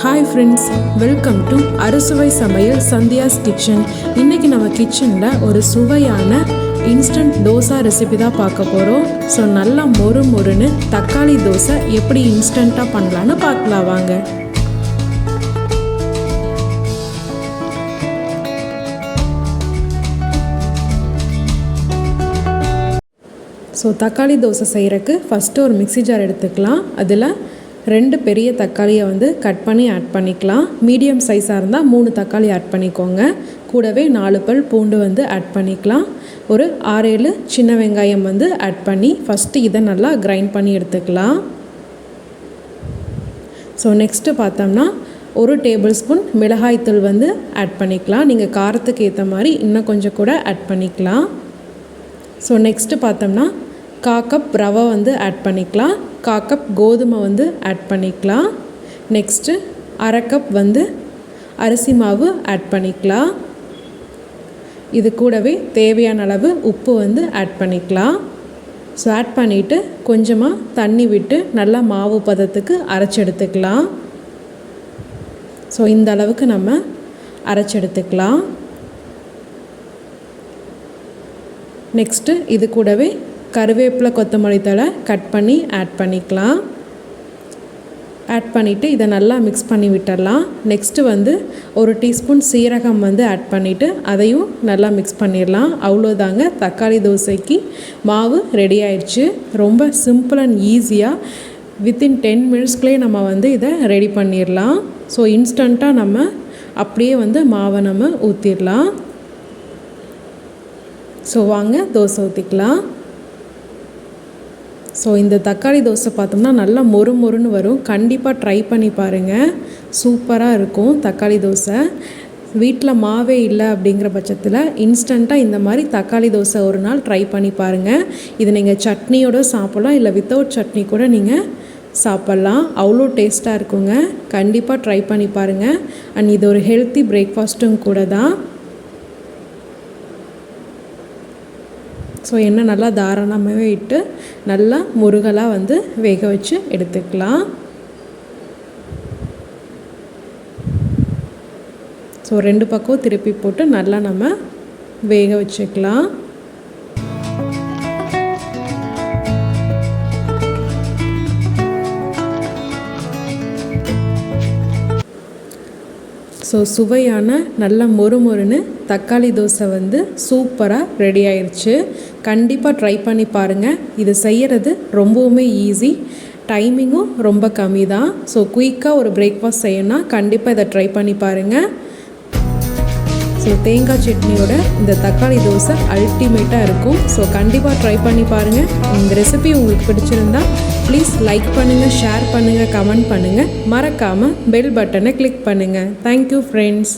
Hi friends, welcome to அறுசுவை சமையல் Sandhya's kitchen. இன்றைக்கி நம்ம கிச்சனில் ஒரு சுவையான இன்ஸ்டன்ட் தோசை ரெசிபி தான் பார்க்க போகிறோம். ஸோ நல்லா மொறு மொறுன்னு தக்காளி தோசை எப்படி இன்ஸ்டண்ட்டாக பண்ணலான்னு பார்க்கலாம் வாங்க. ஸோ தக்காளி தோசை செய்கிறதுக்கு ஃபஸ்ட்டு ஒரு மிக்ஸி ஜார் எடுத்துக்கலாம். அதில் 2 பெரிய தக்காளியை கட் பண்ணி ஆட் பண்ணிக்கலாம். மீடியம் சைஸாக இருந்தால் 3 தக்காளி ஆட் பண்ணிக்கோங்க. கூடவே 4 பல் பூண்டு ஆட் பண்ணிக்கலாம். ஒரு 6-7 சின்ன வெங்காயம் ஆட் பண்ணி ஃபஸ்ட்டு இதை நல்லா கிரைண்ட் பண்ணி எடுத்துக்கலாம். ஸோ நெக்ஸ்ட்டு பார்த்தோம்னா 1 டேபிள் ஸ்பூன் மிளகாய்த்தூள் ஆட் பண்ணிக்கலாம். நீங்கள் காரத்துக்கு ஏற்ற மாதிரி இன்னும் கொஞ்சம் கூட ஆட் பண்ணிக்கலாம். ஸோ நெக்ஸ்ட்டு பார்த்தோம்னா 1/4 கப் ரவை ஆட் பண்ணிக்கலாம். 1/4 கப் கோதுமை ஆட் பண்ணிக்கலாம். நெக்ஸ்ட்டு 1/2 கப் அரிசி மாவு ஆட் பண்ணிக்கலாம். இது கூடவே தேவையான அளவு உப்பு ஆட் பண்ணிக்கலாம். ஸோ ஆட் பண்ணிவிட்டு கொஞ்சமாக தண்ணி விட்டு நல்லா மாவு பதத்துக்கு அரைச்சி எடுத்துக்கலாம். ஸோ இந்த அளவுக்கு நம்ம அரைச்சி எடுத்துக்கலாம். நெக்ஸ்ட்டு இது கூடவே கருவேப்பிலை கொத்தமல்லி தழை கட் பண்ணி ஆட் பண்ணிக்கலாம். ஆட் பண்ணிவிட்டு இதை நல்லா மிக்ஸ் பண்ணி விட்டுடலாம். நெக்ஸ்ட்டு 1 டீஸ்பூன் சீரகம் ஆட் பண்ணிவிட்டு அதையும் நல்லா மிக்ஸ் பண்ணிடலாம். அவ்வளோதாங்க, தக்காளி தோசைக்கு மாவு ரெடி ஆயிடுச்சு. ரொம்ப சிம்பிள் அண்ட் ஈஸியாக வித்தின் 10 மினிட்ஸ்க்குள்ளே நம்ம இதை ரெடி பண்ணிடலாம். ஸோ இன்ஸ்டண்ட்டாக நம்ம அப்படியே மாவை நம்ம ஊற்றிடலாம். ஸோ வாங்க தோசை ஊற்றிக்கலாம். ஸோ இந்த தக்காளி தோசை பார்த்தோம்னா நல்லா மொறு மொறுன்னு வரும். கண்டிப்பாக ட்ரை பண்ணி பாருங்கள், சூப்பராக இருக்கும் தக்காளி தோசை. வீட்டில் மாவே இல்லை அப்படிங்கிற பட்சத்தில் இன்ஸ்டண்ட்டாக இந்த மாதிரி தக்காளி தோசை ஒரு நாள் ட்ரை பண்ணி பாருங்கள். இது நீங்கள் சட்னியோடு சாப்பிட்லாம், இல்லை வித்தவுட் சட்னி கூட நீங்கள் சாப்பிட்லாம். அவ்வளோ டேஸ்ட்டாக இருக்குங்க. கண்டிப்பாக ட்ரை பண்ணி பாருங்கள். அண்ட் இது ஒரு ஹெல்த்தி பிரேக்ஃபாஸ்ட்டும் கூட தான். ஸோ எண்ணெய் நல்லா தாராளமாகவே இட்டு நல்லா முருகலாக வேக வச்சு எடுத்துக்கலாம். ஸோ 2 பக்கம் திருப்பி போட்டு நல்லா நம்ம வேக வச்சுக்கலாம். ஸோ சுவையான நல்ல மொறு மொறுன்னு தக்காளி தோசை சூப்பராக ரெடி ஆயிடுச்சு. கண்டிப்பாக ட்ரை பண்ணி பாருங்கள். இது செய்கிறது ரொம்பவுமே ஈஸி, டைமிங்கும் ரொம்ப கம்மி தான். ஸோ குயிக்காக ஒரு பிரேக்ஃபாஸ்ட் செய்யணும்னா கண்டிப்பாக இதை ட்ரை பண்ணி பாருங்கள். ஸோ தேங்காய் சட்னியோட இந்த தக்காளி தோசை அல்டிமேட்டாக இருக்கும். ஸோ கண்டிப்பாக ட்ரை பண்ணி பாருங்கள். இந்த ரெசிபி உங்களுக்கு பிடிச்சிருந்தா ப்ளீஸ் லைக் பண்ணுங்கள், ஷேர் பண்ணுங்கள், கமெண்ட் பண்ணுங்கள். மறக்காமல் பெல் பட்டனை கிளிக் பண்ணுங்கள். Thank you friends.